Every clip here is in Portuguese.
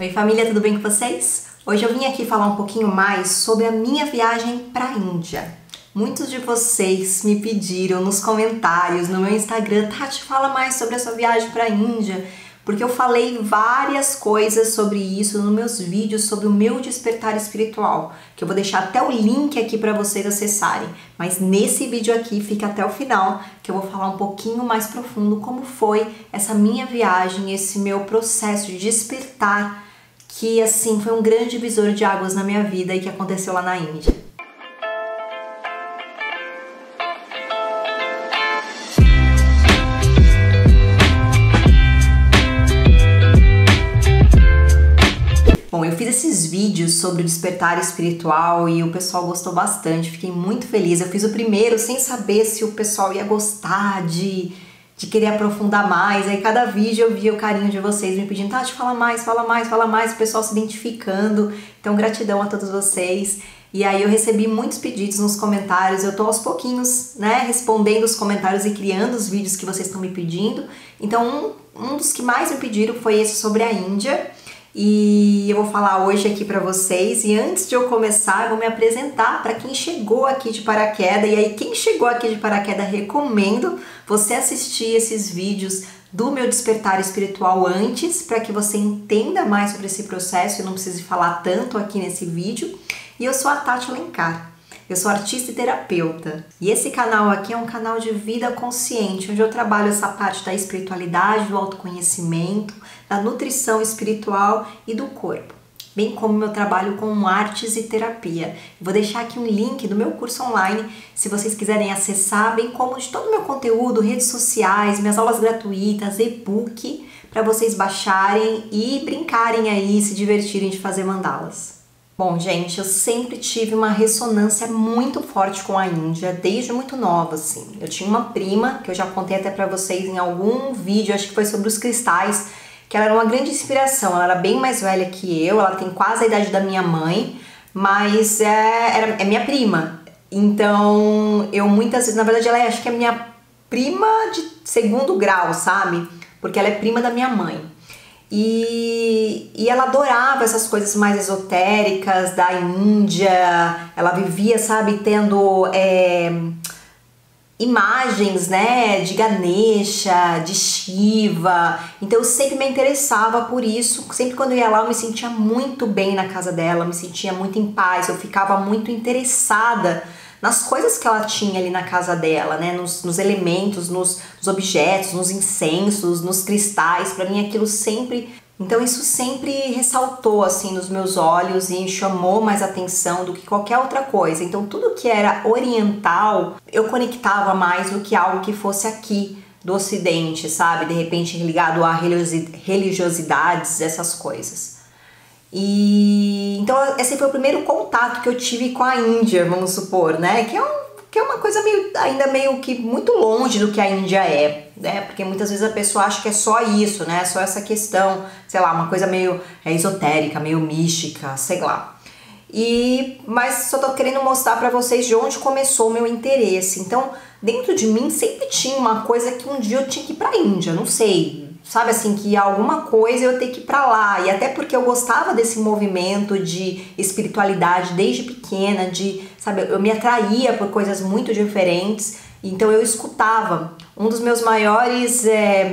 Oi família, tudo bem com vocês? Hoje eu vim aqui falar um pouquinho mais sobre a minha viagem para a Índia. Muitos de vocês me pediram nos comentários, no meu Instagram, Tati, fala mais sobre a sua viagem para a Índia, porque eu falei várias coisas sobre isso nos meus vídeos sobre o meu despertar espiritual, que eu vou deixar até o link aqui para vocês acessarem. Mas nesse vídeo aqui, fica até o final, que eu vou falar um pouquinho mais profundo como foi essa minha viagem, esse meu processo de despertar, que assim foi um grande divisor de águas na minha vida e que aconteceu lá na Índia. Bom, eu fiz esses vídeos sobre o despertar espiritual e o pessoal gostou bastante, fiquei muito feliz. Eu fiz o primeiro sem saber se o pessoal ia gostar de querer aprofundar mais. Aí cada vídeo eu via o carinho de vocês me pedindo, Tati, fala mais, fala mais, fala mais, o pessoal se identificando. Então gratidão a todos vocês. E aí eu recebi muitos pedidos nos comentários, eu tô aos pouquinhos, né, respondendo os comentários e criando os vídeos que vocês estão me pedindo. Então um dos que mais me pediram foi esse sobre a Índia. E eu vou falar hoje aqui pra vocês. E antes de eu começar, eu vou me apresentar para quem chegou aqui de paraquedas. E aí, quem chegou aqui de paraquedas, recomendo você assistir esses vídeos do meu despertar espiritual antes, para que você entenda mais sobre esse processo e não precise falar tanto aqui nesse vídeo. E eu sou a Tati Alencar. Eu sou artista e terapeuta. E esse canal aqui é um canal de vida consciente, onde eu trabalho essa parte da espiritualidade, do autoconhecimento, da nutrição espiritual e do corpo, bem como meu trabalho com artes e terapia. Vou deixar aqui um link do meu curso online, se vocês quiserem acessar, bem como de todo o meu conteúdo, redes sociais, minhas aulas gratuitas, e-book, para vocês baixarem e brincarem aí, se divertirem de fazer mandalas. Bom, gente, eu sempre tive uma ressonância muito forte com a Índia, desde muito nova, assim. Eu tinha uma prima, que eu já contei até pra vocês em algum vídeo, acho que foi sobre os cristais, que ela era uma grande inspiração. Ela era bem mais velha que eu, ela tem quase a idade da minha mãe, mas é minha prima. Então, eu muitas vezes, na verdade, ela acho que é minha prima de segundo grau, sabe? Porque ela é prima da minha mãe. E ela adorava essas coisas mais esotéricas da Índia. Ela vivia, sabe, tendo imagens, né, de Ganesha, de Shiva. Então eu sempre me interessava por isso. Sempre quando eu ia lá eu me sentia muito bem na casa dela, eu me sentia muito em paz, eu ficava muito interessada nas coisas que ela tinha ali na casa dela, né, nos elementos, nos objetos, nos incensos, nos cristais. Pra mim aquilo sempre... Então isso sempre ressaltou assim nos meus olhos e chamou mais atenção do que qualquer outra coisa. Então tudo que era oriental eu conectava mais do que algo que fosse aqui do Ocidente, sabe? De repente ligado a religiosidades, essas coisas. E então esse foi o primeiro contato que eu tive com a Índia, vamos supor, né? Que é uma coisa ainda meio que muito longe do que a Índia é, né? Porque muitas vezes a pessoa acha que é só isso, né? Só essa questão, sei lá, uma coisa meio esotérica, meio mística, sei lá. Mas só tô querendo mostrar pra vocês de onde começou o meu interesse. Então, dentro de mim sempre tinha uma coisa que um dia eu tinha que ir pra Índia, não sei. Sabe assim, que alguma coisa eu ter que ir pra lá. E até porque eu gostava desse movimento de espiritualidade desde pequena, sabe, eu me atraía por coisas muito diferentes. Então eu escutava. Um dos meus maiores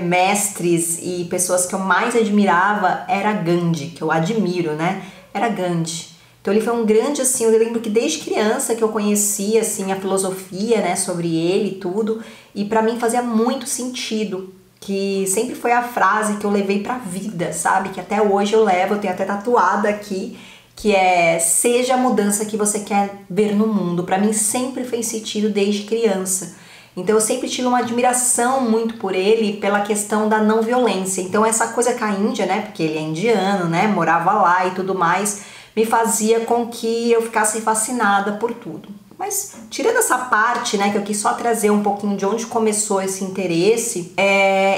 mestres e pessoas que eu mais admirava era Gandhi, que eu admiro, né? Era Gandhi. Então ele foi um grande, assim, eu lembro que desde criança que eu conhecia, assim, a filosofia, né, sobre ele e tudo. E pra mim fazia muito sentido. Que sempre foi a frase que eu levei pra vida, sabe? Que até hoje eu levo, eu tenho até tatuada aqui, que é: seja a mudança que você quer ver no mundo. Pra mim sempre fez sentido desde criança. Então eu sempre tive uma admiração muito por ele, pela questão da não violência. Então essa coisa com a Índia, né? Porque ele é indiano, né? Morava lá e tudo mais, me fazia com que eu ficasse fascinada por tudo. Mas tirando essa parte, né, que eu quis só trazer um pouquinho de onde começou esse interesse,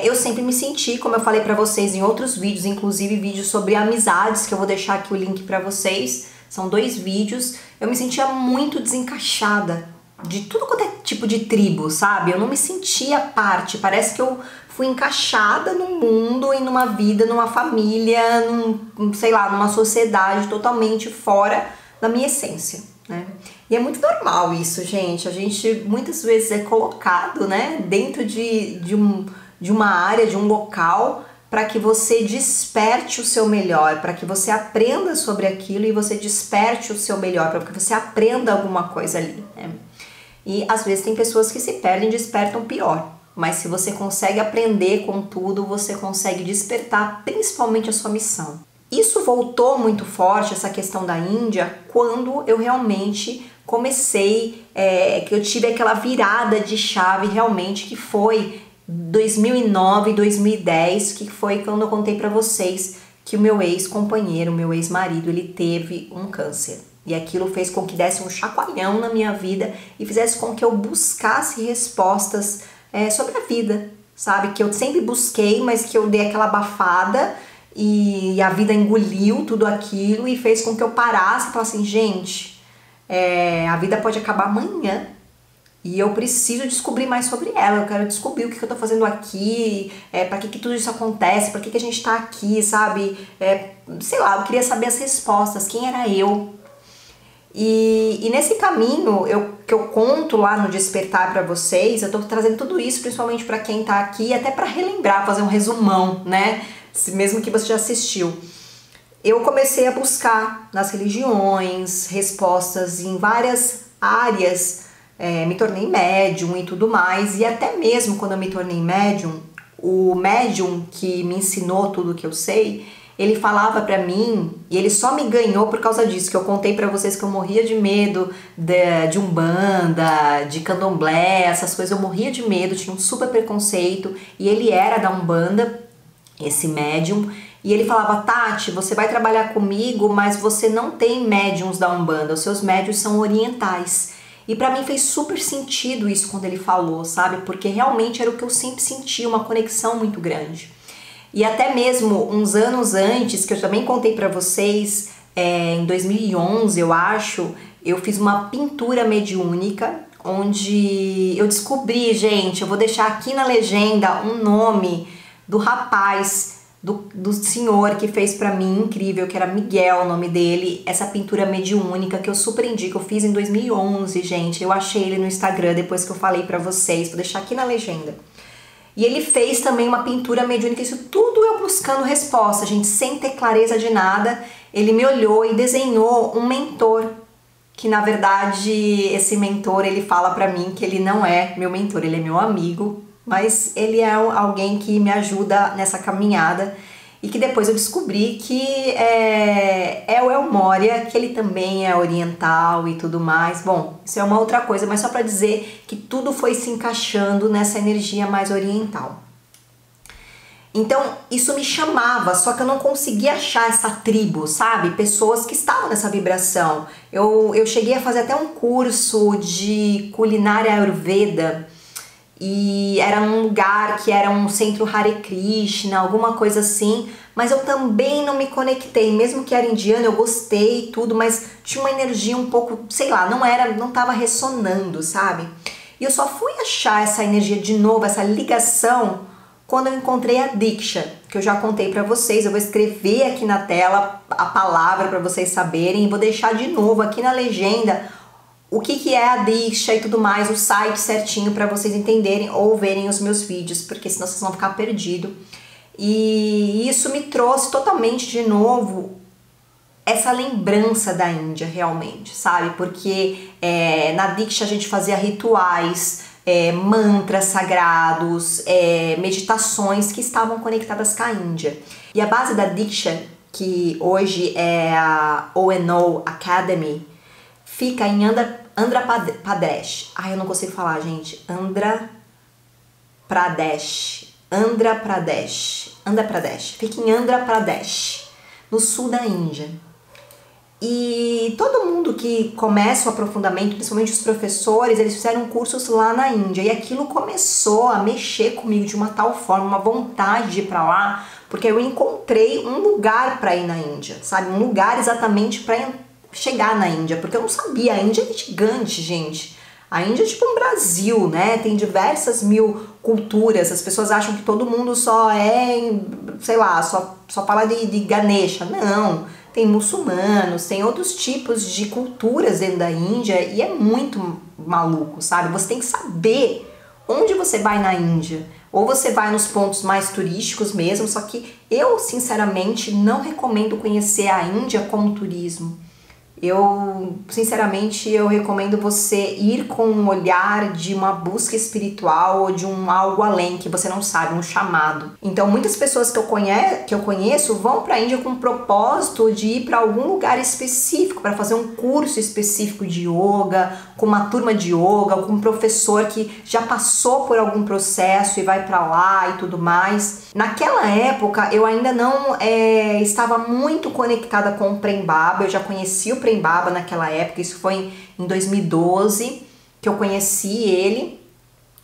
eu sempre me senti, como eu falei pra vocês em outros vídeos, inclusive vídeos sobre amizades, que eu vou deixar aqui o link pra vocês, são 2 vídeos, eu me sentia muito desencaixada de tudo quanto é tipo de tribo, sabe? Eu não me sentia parte, parece que eu fui encaixada num mundo e numa vida, numa família, sei lá, numa sociedade totalmente fora da minha essência, né? E é muito normal isso, gente. A gente muitas vezes é colocado, né, dentro de uma área, de um local, para que você desperte o seu melhor, para que você aprenda sobre aquilo e você desperte o seu melhor, para que você aprenda alguma coisa ali, né? E às vezes tem pessoas que se perdem e despertam pior, mas se você consegue aprender com tudo, você consegue despertar principalmente a sua missão. Isso voltou muito forte, essa questão da Índia, quando eu realmente comecei, que eu tive aquela virada de chave realmente, que foi 2009, 2010, que foi quando eu contei pra vocês que o meu ex-companheiro, meu ex-marido, ele teve um câncer. E aquilo fez com que desse um chacoalhão na minha vida e fizesse com que eu buscasse respostas sobre a vida, sabe? Que eu sempre busquei, mas que eu dei aquela abafada e a vida engoliu tudo aquilo e fez com que eu parasse e falasse assim, gente, a vida pode acabar amanhã e eu preciso descobrir mais sobre ela, eu quero descobrir o que eu tô fazendo aqui, pra que tudo isso acontece, pra que a gente tá aqui, sabe? Sei lá, eu queria saber as respostas, quem era eu? E nesse caminho que eu conto lá no Despertar pra vocês, eu tô trazendo tudo isso principalmente pra quem tá aqui, até pra relembrar, fazer um resumão, né? Mesmo que você já assistiu. Eu comecei a buscar nas religiões respostas em várias áreas, me tornei médium e tudo mais, e até mesmo quando eu me tornei médium, o médium que me ensinou tudo que eu sei, ele falava pra mim, e ele só me ganhou por causa disso, que eu contei pra vocês que eu morria de medo de Umbanda, de Candomblé, essas coisas, eu morria de medo, tinha um super preconceito, e ele era da Umbanda, esse médium, e ele falava, Tati, você vai trabalhar comigo, mas você não tem médiums da Umbanda, os seus médiums são orientais. E pra mim fez super sentido isso quando ele falou, sabe? Porque realmente era o que eu sempre senti, uma conexão muito grande. E até mesmo uns anos antes, que eu também contei pra vocês, em 2011, eu acho, eu fiz uma pintura mediúnica, onde eu descobri, gente, eu vou deixar aqui na legenda um nome do rapaz, do senhor que fez pra mim, incrível, que era Miguel, o nome dele, essa pintura mediúnica que eu super indico, eu fiz em 2011, gente, eu achei ele no Instagram depois que eu falei pra vocês, vou deixar aqui na legenda. E ele fez também uma pintura mediúnica, isso tudo eu buscando resposta, gente, sem ter clareza de nada, ele me olhou e desenhou um mentor, que na verdade esse mentor, ele fala pra mim que ele não é meu mentor, ele é meu amigo, mas ele é alguém que me ajuda nessa caminhada e que depois eu descobri que é o El Moria, que ele também é oriental e tudo mais. Bom, isso é uma outra coisa, mas só para dizer que tudo foi se encaixando nessa energia mais oriental. Então, isso me chamava, só que eu não conseguia achar essa tribo, sabe? Pessoas que estavam nessa vibração. Eu cheguei a fazer até um curso de culinária Ayurveda, e era um lugar que era um centro Hare Krishna, alguma coisa assim, mas eu também não me conectei, mesmo que era indiano, eu gostei e tudo, mas tinha uma energia um pouco, sei lá, não tava ressonando, sabe? E eu só fui achar essa energia de novo, essa ligação, quando eu encontrei a Diksha, que eu já contei pra vocês. Eu vou escrever aqui na tela a palavra pra vocês saberem e vou deixar de novo aqui na legenda o que é a Diksha e tudo mais, o site certinho para vocês entenderem ou verem os meus vídeos, porque senão vocês vão ficar perdidos. E isso me trouxe totalmente de novo essa lembrança da Índia, realmente, sabe? Porque na Diksha a gente fazia rituais, mantras sagrados, meditações que estavam conectadas com a Índia. E a base da Diksha, que hoje é a O&O Academy, fica em Andhra Pradesh. Ai, eu não consigo falar, gente. Andhra Pradesh. Fica em Andhra Pradesh, no sul da Índia. E todo mundo que começa o aprofundamento, principalmente os professores, eles fizeram cursos lá na Índia. E aquilo começou a mexer comigo de uma tal forma, uma vontade de ir pra lá, porque eu encontrei um lugar pra ir na Índia, sabe? Um lugar exatamente pra chegar na Índia, porque eu não sabia, a Índia é gigante, gente. A Índia é tipo um Brasil, né? Tem diversas mil culturas. As pessoas acham que todo mundo só sei lá, só fala de Ganesha. Não, tem muçulmanos, tem outros tipos de culturas dentro da Índia e é muito maluco, sabe? Você tem que saber onde você vai na Índia. Ou você vai nos pontos mais turísticos mesmo, só que eu, sinceramente, não recomendo conhecer a Índia como turismo. Sinceramente, eu recomendo você ir com um olhar de uma busca espiritual ou de um algo além que você não sabe, um chamado. Então, muitas pessoas que eu conheço vão para a Índia com o propósito de ir para algum lugar específico, para fazer um curso específico de yoga, com uma turma de yoga, com um professor que já passou por algum processo e vai para lá e tudo mais. Naquela época, eu ainda não estava muito conectada com o Prem Baba, eu já conheci o Prem Baba naquela época, isso foi em 2012 que eu conheci ele,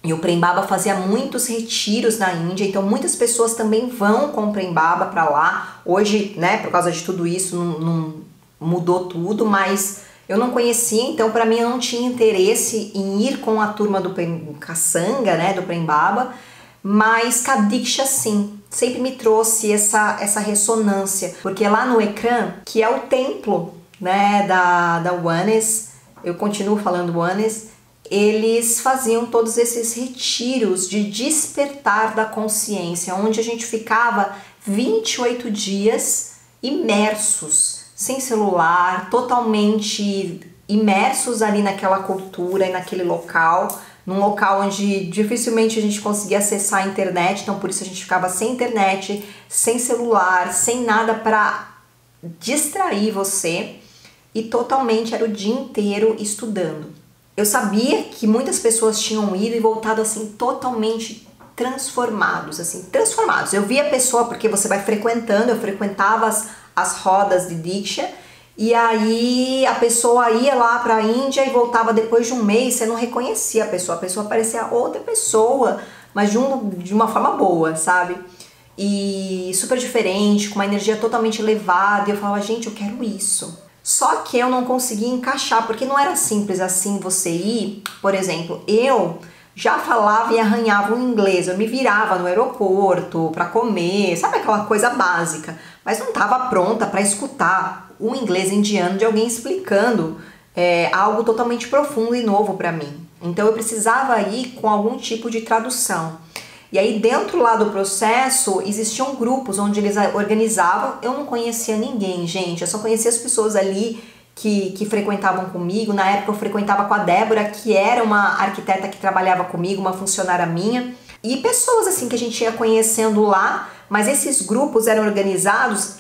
e o Prem Baba fazia muitos retiros na Índia, então muitas pessoas também vão com o Prem Baba para lá. Hoje, né, por causa de tudo isso, não mudou tudo, mas eu não conhecia, então para mim eu não tinha interesse em ir com a turma do Kassanga, né, do Prem Baba, mas Kadiksha sim, sempre me trouxe essa ressonância, porque lá no Ekran, que é o templo, né, da Oneness, eu continuo falando Oneness, eles faziam todos esses retiros de despertar da consciência, onde a gente ficava 28 dias imersos, sem celular, totalmente imersos ali naquela cultura e naquele local, num local onde dificilmente a gente conseguia acessar a internet, então por isso a gente ficava sem internet, sem celular, sem nada para distrair você, e totalmente era o dia inteiro estudando. Eu sabia que muitas pessoas tinham ido e voltado assim totalmente transformados, Eu via a pessoa, porque você vai frequentando, eu frequentava as rodas de Diksha, e aí a pessoa ia lá para a Índia e voltava depois de um mês, você não reconhecia a pessoa parecia outra pessoa, mas de uma forma boa, sabe? E super diferente, com uma energia totalmente elevada, e eu falava, gente, eu quero isso. Só que eu não conseguia encaixar, porque não era simples assim você ir. Por exemplo, eu já falava e arranhava o inglês, eu me virava no aeroporto para comer, sabe aquela coisa básica, mas não estava pronta para escutar o inglês indiano de alguém explicando algo totalmente profundo e novo para mim. Então eu precisava ir com algum tipo de tradução. E aí dentro lá do processo existiam grupos onde eles organizavam. Eu não conhecia ninguém, gente, eu só conhecia as pessoas ali que frequentavam comigo. Na época eu frequentava com a Débora, que era uma arquiteta que trabalhava comigo, uma funcionária minha, e pessoas assim que a gente ia conhecendo lá, mas esses grupos eram organizados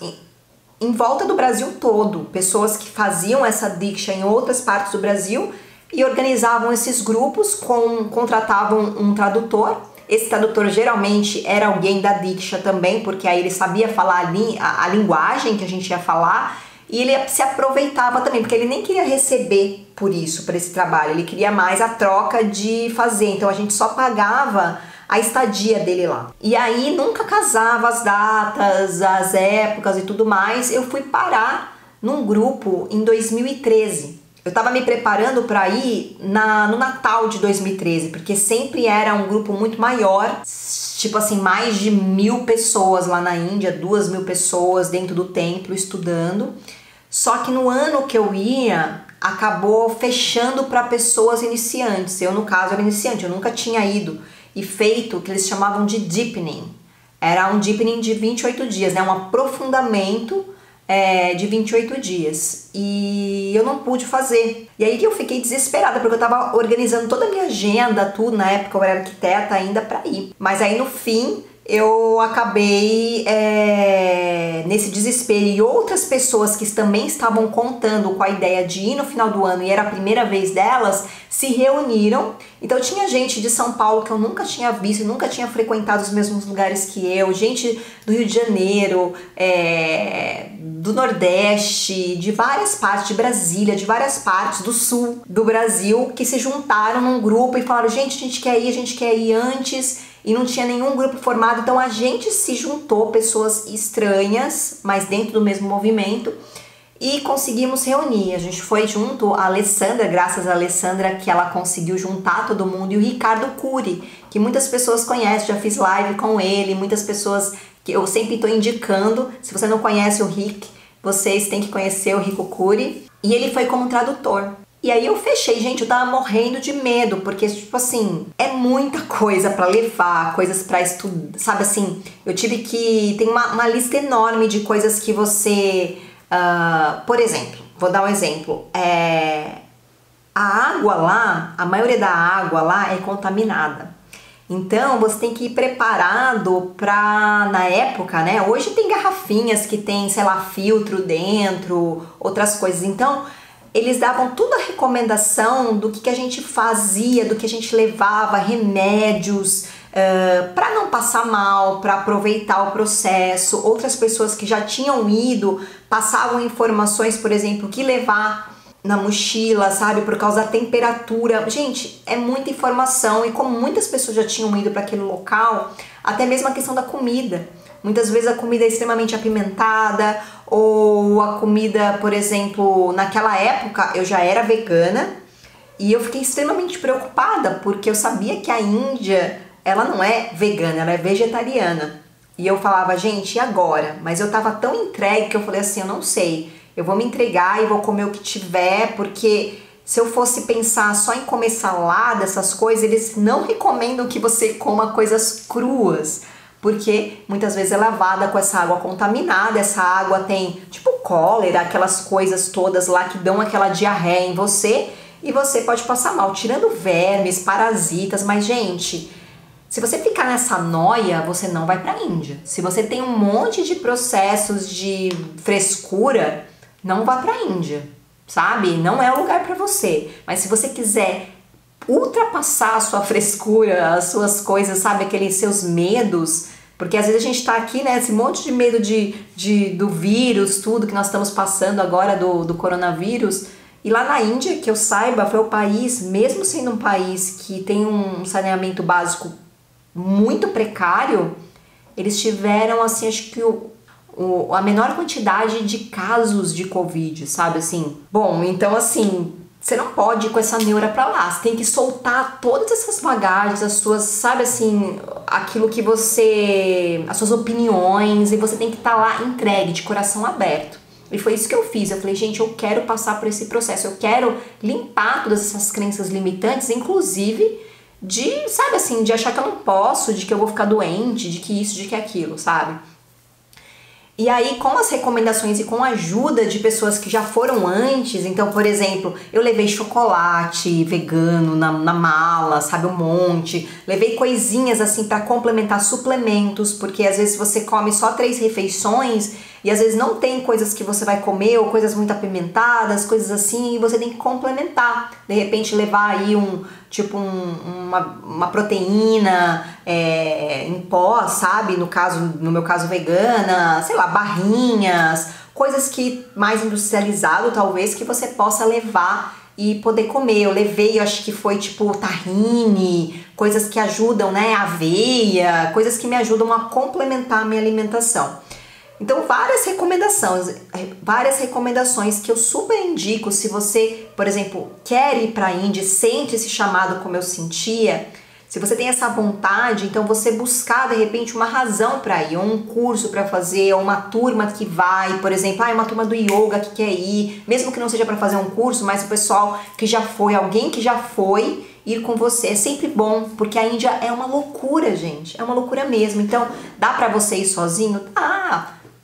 em volta do Brasil todo, pessoas que faziam essa Diksha em outras partes do Brasil e organizavam esses grupos, contratavam um tradutor. Esse tradutor geralmente era alguém da Diksha também, porque aí ele sabia falar a linguagem que a gente ia falar, e ele se aproveitava também, porque ele nem queria receber por esse trabalho, ele queria mais a troca de fazer, então a gente só pagava a estadia dele lá. E aí nunca casava as datas, as épocas e tudo mais. Eu fui parar num grupo em 2013. Eu estava me preparando para ir no Natal de 2013, porque sempre era um grupo muito maior, tipo assim, mais de 1.000 pessoas lá na Índia, 2.000 pessoas dentro do templo estudando. Só que no ano que eu ia, acabou fechando para pessoas iniciantes. Eu, no caso, era iniciante, eu nunca tinha ido e feito o que eles chamavam de deepening. Era um deepening de 28 dias, né? Um aprofundamento de 28 dias, e eu não pude fazer. E aí que eu fiquei desesperada, porque eu tava organizando toda a minha agenda, tudo, na época eu era arquiteta ainda pra ir. Mas aí no fim eu acabei nesse desespero, e outras pessoas que também estavam contando com a ideia de ir no final do ano e era a primeira vez delas, se reuniram. Então tinha gente de São Paulo que eu nunca tinha visto, nunca tinha frequentado os mesmos lugares que eu, gente do Rio de Janeiro, do Nordeste, de várias partes, de Brasília, de várias partes do sul do Brasil, que se juntaram num grupo e falaram, gente, a gente quer ir antes, e não tinha nenhum grupo formado, então a gente se juntou, pessoas estranhas, mas dentro do mesmo movimento, e conseguimos reunir. A gente foi junto, a Alessandra, graças a Alessandra que ela conseguiu juntar todo mundo, e o Ricardo Cury, que muitas pessoas conhecem, já fiz live com ele, muitas pessoas que eu sempre estou indicando. Se você não conhece o Rick, vocês têm que conhecer o Rico Cury. E ele foi como tradutor. E aí eu fechei, gente, eu tava morrendo de medo, porque, tipo assim, é muita coisa pra levar, coisas pra estudar, sabe assim, eu tive que... Tem uma lista enorme de coisas que você... por exemplo, vou dar um exemplo, a água lá, a maioria da água lá é contaminada. Então você tem que ir preparado pra, na época, né? Hoje tem garrafinhas que tem, sei lá, filtro dentro, outras coisas. Então eles davam toda a recomendação do que a gente fazia, do que a gente levava, remédios, para não passar mal, para aproveitar o processo. Outras pessoas que já tinham ido passavam informações, por exemplo, que levar na mochila, sabe, por causa da temperatura. Gente, é muita informação, e como muitas pessoas já tinham ido para aquele local, até mesmo a questão da comida. Muitas vezes a comida é extremamente apimentada, ou a comida, por exemplo, naquela época eu já era vegana, e eu fiquei extremamente preocupada, porque eu sabia que a Índia, ela não é vegana, ela é vegetariana. E eu falava, gente, e agora? Mas eu tava tão entregue que eu falei assim, eu não sei, eu vou me entregar e vou comer o que tiver, porque se eu fosse pensar só em comer salada, essas coisas, eles não recomendam que você coma coisas cruas, porque muitas vezes é lavada com essa água contaminada, essa água tem tipo cólera, aquelas coisas todas lá que dão aquela diarreia em você, e você pode passar mal, tirando vermes, parasitas. Mas gente, se você ficar nessa noia, você não vai pra Índia. Se você tem um monte de processos de frescura, não vá pra Índia, sabe? Não é o lugar pra você. Mas se você quiser ultrapassar a sua frescura, as suas coisas, sabe? Aqueles seus medos, porque às vezes a gente tá aqui, né? Esse monte de medo do vírus, tudo que nós estamos passando agora do coronavírus. E lá na Índia, que eu saiba, foi o país, mesmo sendo um país que tem um saneamento básico muito precário, eles tiveram, assim, acho que a menor quantidade de casos de Covid, sabe, assim. Bom, então, assim, você não pode ir com essa neura pra lá, você tem que soltar todas essas bagagens, as suas, sabe, assim, aquilo que você, as suas opiniões, e você tem que estar lá entregue, de coração aberto. E foi isso que eu fiz. Eu falei, gente, eu quero passar por esse processo, eu quero limpar todas essas crenças limitantes, inclusive de, sabe assim, de achar que eu não posso, de que eu vou ficar doente, de que isso, de que aquilo, sabe? E aí, com as recomendações e com a ajuda de pessoas que já foram antes, então, por exemplo, eu levei chocolate vegano na mala, sabe, um monte. Levei coisinhas assim para complementar, suplementos, porque às vezes você come só 3 refeições e às vezes não tem coisas que você vai comer, ou coisas muito apimentadas, coisas assim, e você tem que complementar. De repente levar aí uma proteína em pó, sabe? No meu caso vegana, sei lá, barrinhas, coisas que mais industrializado talvez, que você possa levar e poder comer. Eu levei, eu acho que foi tipo tahine, coisas que ajudam, né? Aveia, coisas que me ajudam a complementar a minha alimentação. Então, várias recomendações que eu super indico. Se você, por exemplo, quer ir para a Índia, sente esse chamado como eu sentia, se você tem essa vontade, então você buscar de repente uma razão para ir, ou um curso para fazer, ou uma turma que vai, por exemplo, uma turma do yoga que quer ir, mesmo que não seja para fazer um curso, mas o pessoal que já foi, alguém que já foi, ir com você é sempre bom, porque a Índia é uma loucura, gente, é uma loucura mesmo. Então, dá para você ir sozinho?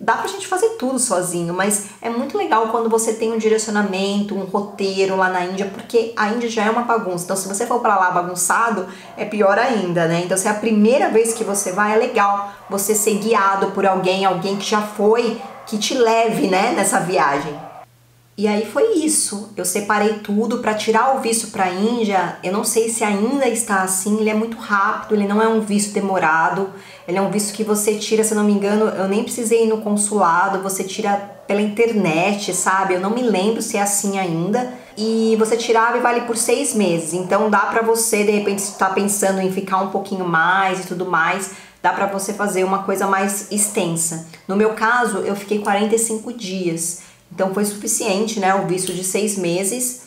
Dá pra gente fazer tudo sozinho, mas é muito legal quando você tem um direcionamento, um roteiro lá na Índia, porque a Índia já é uma bagunça. Então, se você for pra lá bagunçado, é pior ainda, né? Então, se é a primeira vez que você vai, é legal você ser guiado por alguém que já foi, que te leve, né, nessa viagem. E aí foi isso, eu separei tudo para tirar o visto para a Índia. Eu não sei se ainda está assim, ele é muito rápido, ele não é um visto demorado, ele é um visto que você tira, se eu não me engano, eu nem precisei ir no consulado, você tira pela internet, sabe? Eu não me lembro se é assim ainda. E você tirava e vale por 6 meses, então dá pra você, de repente, se tá pensando em ficar um pouquinho mais e tudo mais, dá pra você fazer uma coisa mais extensa. No meu caso, eu fiquei 45 dias. Então foi suficiente, né, o visto de 6 meses.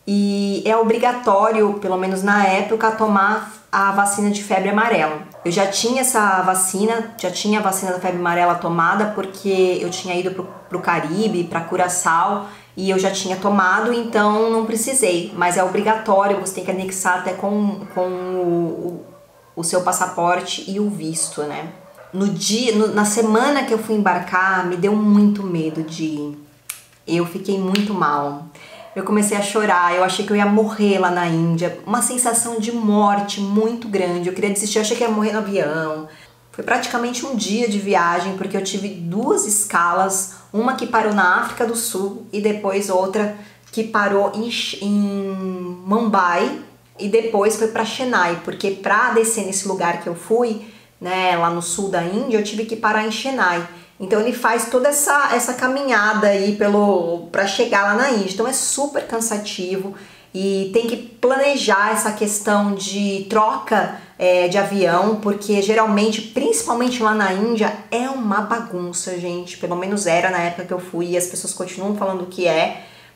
E é obrigatório, pelo menos na época, tomar a vacina de febre amarela. Eu já tinha essa vacina, já tinha a vacina da febre amarela tomada, porque eu tinha ido pro Caribe, para Curaçao, e eu já tinha tomado, então não precisei. Mas é obrigatório, você tem que anexar até com o seu passaporte e o visto, né? Na semana que eu fui embarcar, me deu muito medo de ir. Eu fiquei muito mal. Eu comecei a chorar, eu achei que eu ia morrer lá na Índia. Uma sensação de morte muito grande. Eu queria desistir, eu achei que ia morrer no avião. Foi praticamente um dia de viagem, porque eu tive 2 escalas. Uma que parou na África do Sul e depois outra que parou em Mumbai. E depois foi para Chennai, porque para descer nesse lugar que eu fui, né, lá no sul da Índia, eu tive que parar em Chennai. Então ele faz toda essa caminhada aí para chegar lá na Índia. Então é super cansativo e tem que planejar essa questão de troca de avião, porque geralmente, principalmente lá na Índia, é uma bagunça, gente. Pelo menos era na época que eu fui e as pessoas continuam falando que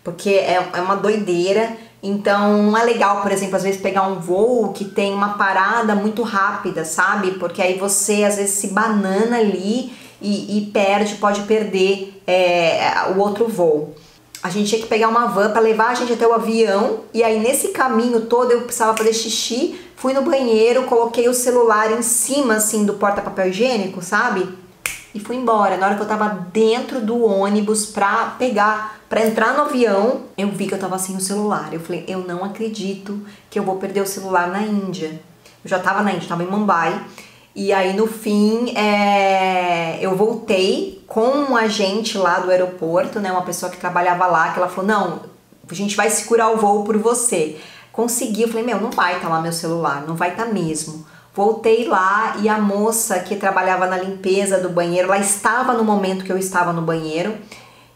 porque é uma doideira. Então não é legal, por exemplo, às vezes pegar um voo que tem uma parada muito rápida, sabe? Porque aí você às vezes se banana ali e pode perder o outro voo. A gente tinha que pegar uma van para levar a gente até o avião, e aí nesse caminho todo eu precisava fazer xixi, fui no banheiro, coloquei o celular em cima assim do porta-papel higiênico, sabe? E fui embora. Na hora que eu tava dentro do ônibus para entrar no avião, eu vi que eu tava sem o celular. Eu falei, eu não acredito que eu vou perder o celular na Índia. Eu já tava na Índia, tava em Mumbai. E aí no fim eu voltei com um agente lá do aeroporto, né, uma pessoa que trabalhava lá, que ela falou, não, a gente vai segurar o voo por você. Consegui, eu falei, não vai estar lá meu celular, não vai estar mesmo. Voltei lá e a moça que trabalhava na limpeza do banheiro, ela estava no momento que eu estava no banheiro,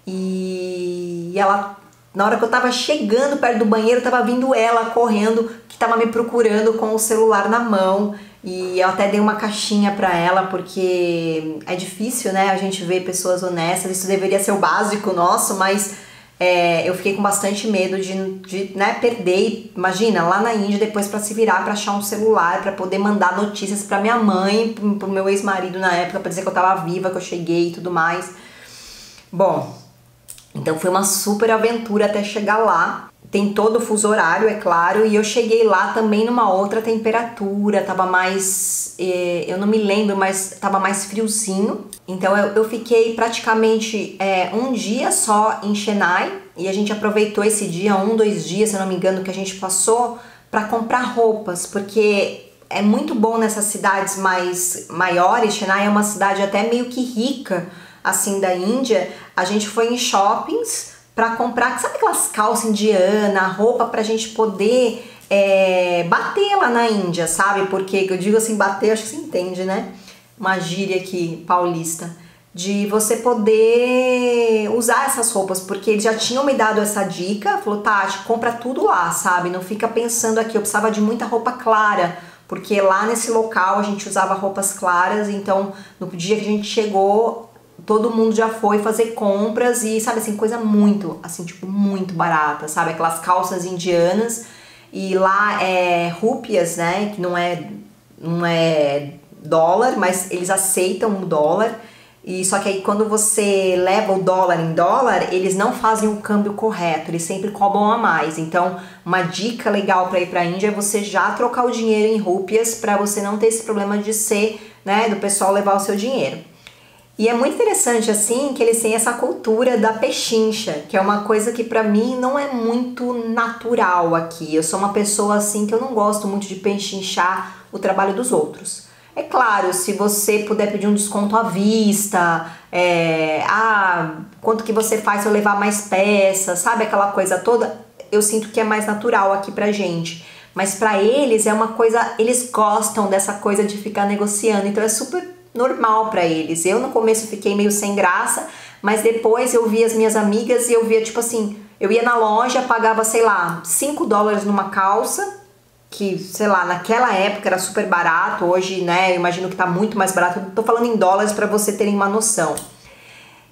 e ela, na hora que eu tava chegando perto do banheiro, tava vindo ela correndo, que tava me procurando com o celular na mão. E eu até dei uma caixinha pra ela, porque é difícil, né, a gente ver pessoas honestas, isso deveria ser o básico nosso, mas eu fiquei com bastante medo de né, perder. Imagina, lá na Índia, depois pra se virar, pra achar um celular, pra poder mandar notícias pra minha mãe, pro meu ex-marido na época, pra dizer que eu tava viva, que eu cheguei e tudo mais. Bom, então foi uma super aventura até chegar lá. Tem todo o fuso horário, é claro, e eu cheguei lá também numa outra temperatura, tava mais, eu não me lembro, mas tava mais friozinho. Então eu fiquei praticamente um dia só em Chennai, e a gente aproveitou esse dia, 2 dias, se eu não me engano, que a gente passou para comprar roupas, porque é muito bom nessas cidades maiores. Chennai é uma cidade até meio que rica, assim, da Índia. A gente foi em shoppings para comprar, sabe aquelas calças indianas, roupa pra gente poder bater lá na Índia, sabe? Porque eu digo assim, bater, acho que você entende, né? Uma gíria aqui, paulista. De você poder usar essas roupas, porque eles já tinham me dado essa dica, falou, Tati, compra tudo lá, sabe? Não fica pensando aqui, eu precisava de muita roupa clara, porque lá nesse local a gente usava roupas claras, então no dia que a gente chegou, todo mundo já foi fazer compras e, sabe, assim, coisa muito, assim, tipo, muito barata, sabe? Aquelas calças indianas, e lá é rúpias, né? Que não é dólar, mas eles aceitam o dólar. E só que aí quando você leva o dólar em dólar, eles não fazem o câmbio correto, eles sempre cobram a mais. Então, uma dica legal para ir para a Índia é você já trocar o dinheiro em rúpias, para você não ter esse problema de né, do pessoal levar o seu dinheiro. E é muito interessante, assim, que eles têm essa cultura da pechincha, que é uma coisa que pra mim não é muito natural aqui. Eu sou uma pessoa, assim, que eu não gosto muito de pechinchar o trabalho dos outros. É claro, se você puder pedir um desconto à vista, quanto que você faz se eu levar mais peças, sabe? Aquela coisa toda, eu sinto que é mais natural aqui pra gente. Mas pra eles é uma coisa, eles gostam dessa coisa de ficar negociando, então é super normal pra eles. Eu no começo fiquei meio sem graça, mas depois eu vi as minhas amigas e eu via, tipo assim, eu ia na loja, pagava, sei lá, 5 dólares numa calça, que, sei lá, naquela época era super barato, hoje, né, eu imagino que tá muito mais barato. Eu tô falando em dólares pra você terem uma noção.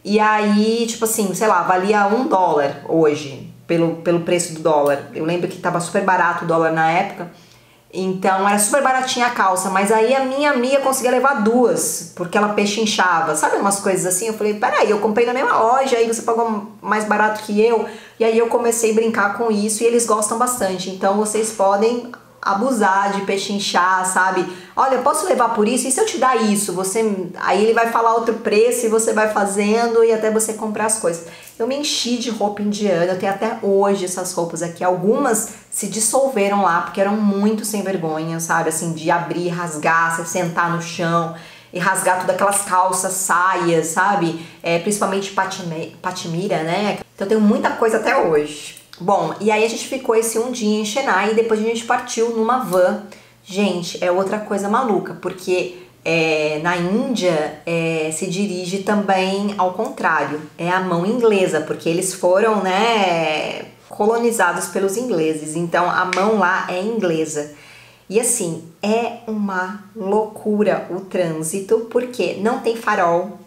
E aí, tipo assim, sei lá, valia $1 hoje, pelo preço do dólar. Eu lembro que tava super barato o dólar na época. Então era super baratinha a calça, mas aí a minha amiga conseguia levar duas, porque ela pechinchava, sabe umas coisas assim? Eu falei, peraí, eu comprei na mesma loja, aí você pagou mais barato que eu. E aí eu comecei a brincar com isso e eles gostam bastante. Então vocês podem abusar de pechinchar, sabe? Olha, eu posso levar por isso? E se eu te dar isso? Aí ele vai falar outro preço e você vai fazendo e até você comprar as coisas. Eu me enchi de roupa indiana, eu tenho até hoje essas roupas aqui. Algumas se dissolveram lá porque eram muito sem vergonha, sabe? Assim, de abrir, rasgar, você sentar no chão e rasgar todas aquelas calças, saias, sabe? Principalmente patimira, né? Então eu tenho muita coisa até hoje. Bom, e aí a gente ficou esse um dia em Chennai e depois a gente partiu numa van. Gente, é outra coisa maluca, porque na Índia se dirige também ao contrário, é a mão inglesa, porque eles foram, né, colonizados pelos ingleses, então a mão lá é inglesa. E assim, é uma loucura o trânsito, porque não tem farol,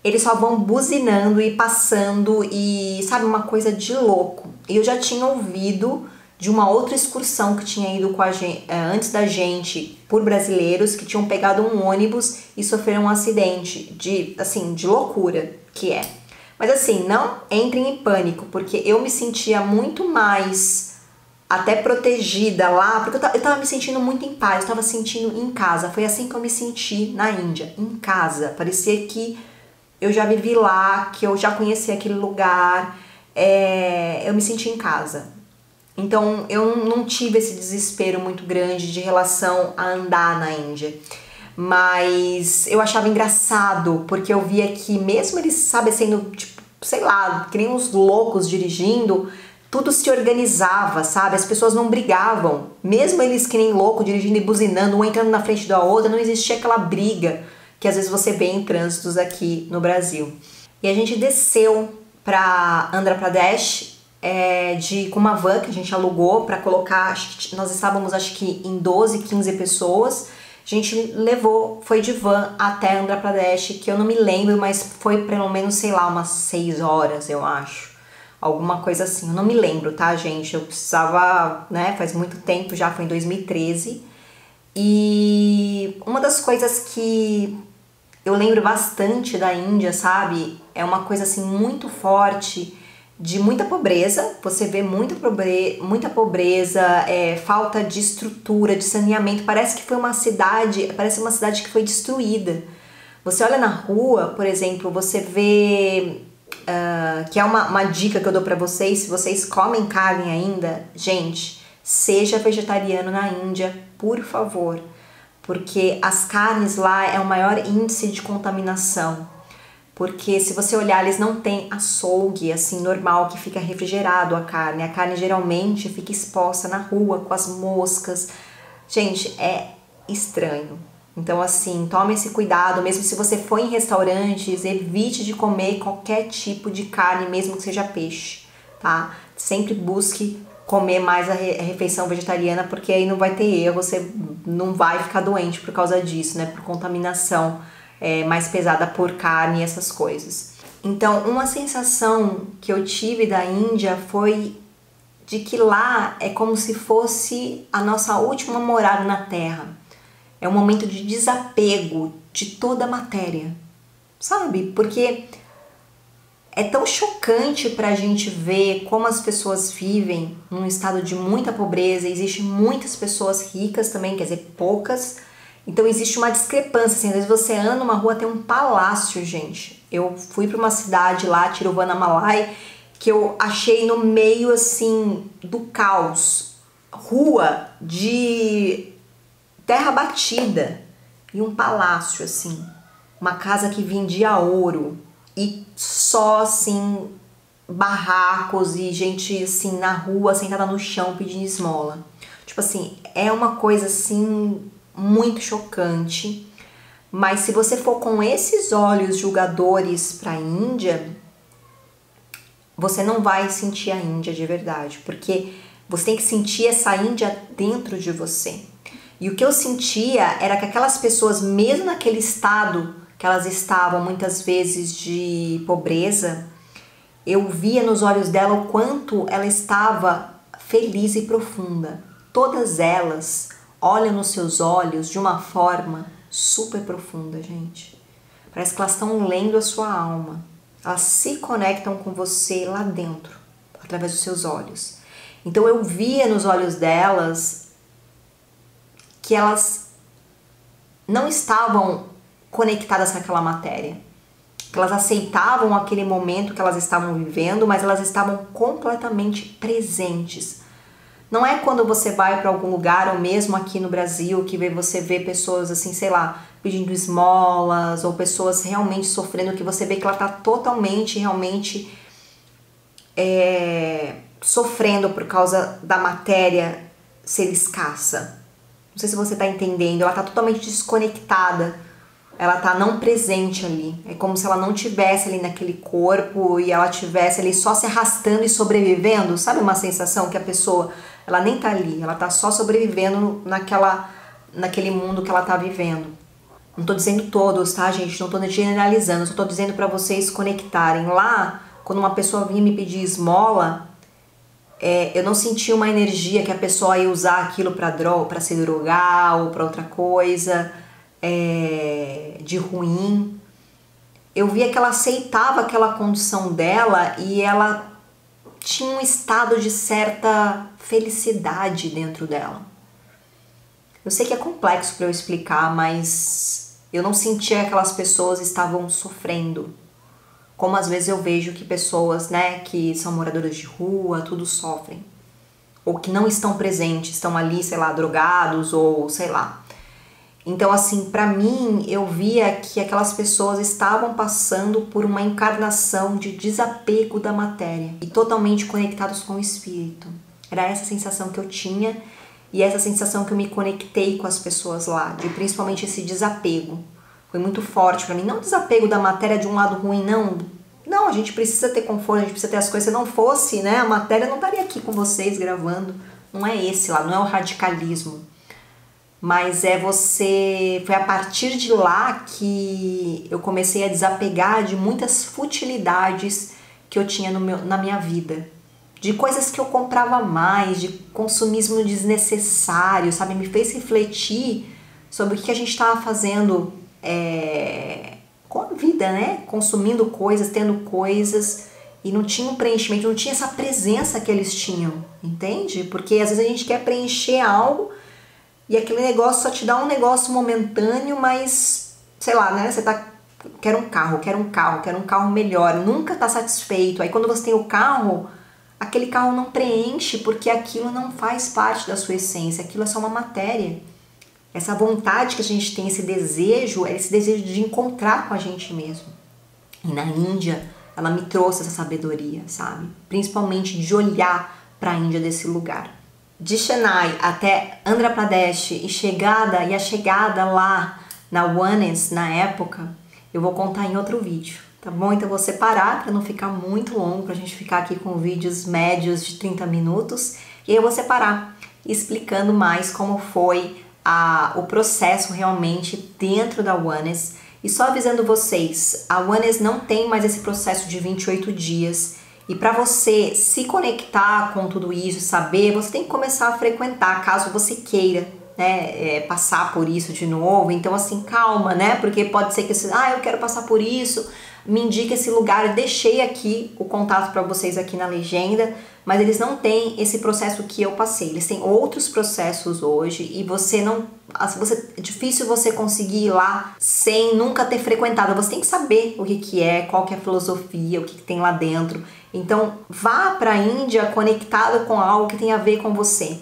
eles só vão buzinando e passando e sabe, uma coisa de louco. E eu já tinha ouvido de uma outra excursão que tinha ido com a gente, antes da gente, por brasileiros que tinham pegado um ônibus e sofreram um acidente de loucura que é. Mas assim, não entrem em pânico, porque eu me sentia muito mais até protegida lá, porque eu tava me sentindo muito em paz, eu tava sentindo em casa. Foi assim que eu me senti na Índia, em casa. Parecia que eu já vivi lá, que eu já conheci aquele lugar, eu me senti em casa. Então eu não tive esse desespero muito grande de relação a andar na Índia. Mas eu achava engraçado, porque eu via que mesmo eles, sabe, sendo, tipo, sei lá, que nem uns loucos dirigindo, tudo se organizava, sabe? As pessoas não brigavam. Mesmo eles que nem louco dirigindo e buzinando, um entrando na frente da outra, não existia aquela briga que às vezes você vê em trânsitos aqui no Brasil. E a gente desceu para Andhra Pradesh com uma van que a gente alugou para colocar, nós estávamos acho que em 12, 15 pessoas. A gente foi de van até Andhra Pradesh, que eu não me lembro, mas foi pelo menos, sei lá, umas 6 horas, eu acho. Alguma coisa assim, eu não me lembro, tá, gente? Eu precisava, né, faz muito tempo já, foi em 2013. E uma das coisas que eu lembro bastante da Índia, sabe? É uma coisa assim muito forte, de muita pobreza. Você vê muita pobreza, falta de estrutura, de saneamento. Parece uma cidade que foi destruída. Você olha na rua, por exemplo, você vê, que é uma dica que eu dou pra vocês, se vocês comem carne ainda, gente, seja vegetariano na Índia, por favor. Porque as carnes lá é o maior índice de contaminação. Porque se você olhar, eles não têm açougue, assim, normal, que fica refrigerado a carne. A carne geralmente fica exposta na rua, com as moscas. Gente, é estranho. Então, assim, tome esse cuidado. Mesmo se você for em restaurantes, evite de comer qualquer tipo de carne, mesmo que seja peixe, tá? Sempre busque comer mais a refeição vegetariana, porque aí não vai ter erro, você não vai ficar doente por causa disso, né? Por contaminação mais pesada por carne e essas coisas. Então, uma sensação que eu tive da Índia foi de que lá é como se fosse a nossa última morada na Terra. É um momento de desapego de toda a matéria, sabe? Porque é tão chocante pra gente ver como as pessoas vivem num estado de muita pobreza. Existem muitas pessoas ricas também, quer dizer, poucas. Então existe uma discrepância, assim, às vezes você anda numa rua, tem um palácio, gente. Eu fui pra uma cidade lá, Tiruvannamalai, que eu achei no meio, assim, do caos. Rua de terra batida e um palácio, assim. Uma casa que vendia ouro e só, assim, barracos e gente, assim, na rua, sentada no chão pedindo esmola. Tipo assim, é uma coisa, assim, muito chocante, mas se você for com esses olhos julgadores para a Índia, você não vai sentir a Índia de verdade, porque você tem que sentir essa Índia dentro de você. E o que eu sentia era que aquelas pessoas, mesmo naquele estado que elas estavam muitas vezes de pobreza, eu via nos olhos dela o quanto ela estava feliz e profunda. Todas elas olham nos seus olhos de uma forma super profunda, gente. Parece que elas estão lendo a sua alma. Elas se conectam com você lá dentro, através dos seus olhos. Então eu via nos olhos delas que elas não estavam conectadas com aquela matéria. Que elas aceitavam aquele momento que elas estavam vivendo, mas elas estavam completamente presentes. Não é quando você vai para algum lugar, ou mesmo aqui no Brasil, que você vê pessoas assim, sei lá, pedindo esmolas, ou pessoas realmente sofrendo, que você vê que ela está totalmente, realmente sofrendo por causa da matéria ser escassa. Não sei se você está entendendo, ela está totalmente desconectada, ela está não presente ali. É como se ela não tivesse ali naquele corpo e ela tivesse ali só se arrastando e sobrevivendo. Sabe uma sensação que a pessoa, ela nem tá ali, ela tá só sobrevivendo naquele mundo que ela tá vivendo. Não tô dizendo todos, tá, gente? Não tô generalizando, só tô dizendo para vocês conectarem. Lá, quando uma pessoa vinha me pedir esmola, eu não sentia uma energia que a pessoa ia usar aquilo para se drogar ou para outra coisa de ruim. Eu via que ela aceitava aquela condição dela e ela tinha um estado de certa felicidade dentro dela. Eu sei que é complexo para eu explicar, mas eu não sentia que aquelas pessoas estavam sofrendo. Como às vezes eu vejo que pessoas, né, que são moradoras de rua, tudo sofrem. Ou que não estão presentes, estão ali, sei lá, drogados ou sei lá. Então, assim, pra mim, eu via que aquelas pessoas estavam passando por uma encarnação de desapego da matéria e totalmente conectados com o espírito. Era essa sensação que eu tinha e essa sensação que eu me conectei com as pessoas lá, de principalmente esse desapego. Foi muito forte pra mim. Não desapego da matéria de um lado ruim, não. Não, a gente precisa ter conforto, a gente precisa ter as coisas. Se não fosse, né, a matéria não estaria aqui com vocês gravando. Não é esse lá, não é o radicalismo. Mas foi a partir de lá que eu comecei a desapegar de muitas futilidades que eu tinha na minha vida. De coisas que eu comprava mais, de consumismo desnecessário, sabe? Me fez refletir sobre o que a gente estava fazendo com a vida, né? Consumindo coisas, tendo coisas e não tinha um preenchimento, não tinha essa presença que eles tinham, entende? Porque às vezes a gente quer preencher algo e aquele negócio só te dá um negócio momentâneo, mas, sei lá, né? Você quer um carro melhor, nunca tá satisfeito. Aí quando você tem o carro, aquele carro não preenche porque aquilo não faz parte da sua essência, aquilo é só uma matéria. Essa vontade que a gente tem, esse desejo, é esse desejo de encontrar com a gente mesmo. E na Índia, ela me trouxe essa sabedoria, sabe? Principalmente de olhar para a Índia desse lugar. De Chennai até Andhra Pradesh e a chegada lá na Oneness, na época, eu vou contar em outro vídeo, tá bom? Então eu vou separar para não ficar muito longo, pra gente ficar aqui com vídeos médios de 30 minutos. E aí eu vou separar, explicando mais como foi o processo realmente dentro da Oneness. E só avisando vocês, a Oneness não tem mais esse processo de 28 dias. E para você se conectar com tudo isso, saber, você tem que começar a frequentar, caso você queira, né, passar por isso de novo. Então assim, calma, né, porque pode ser que você, eu quero passar por isso, me indica esse lugar. Eu deixei aqui o contato para vocês aqui na legenda, mas eles não têm esse processo que eu passei. Eles têm outros processos hoje e é difícil você conseguir ir lá sem nunca ter frequentado. Você tem que saber o que é, qual que é a filosofia, o que tem lá dentro. Então, vá para a Índia conectado com algo que tem a ver com você.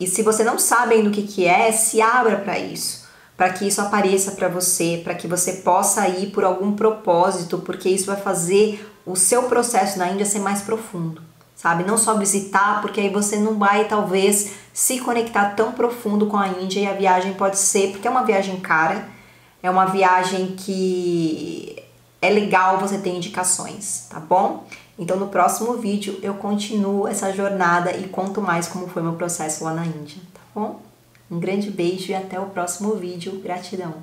E se você não sabe ainda o que é, se abra para isso, para que isso apareça para você, para que você possa ir por algum propósito, porque isso vai fazer o seu processo na Índia ser mais profundo, sabe? Não só visitar, porque aí você não vai talvez se conectar tão profundo com a Índia e a viagem pode ser, porque é uma viagem cara, é uma viagem que é legal você ter indicações, tá bom? Então no próximo vídeo eu continuo essa jornada e conto mais como foi meu processo lá na Índia, tá bom? Um grande beijo e até o próximo vídeo. Gratidão!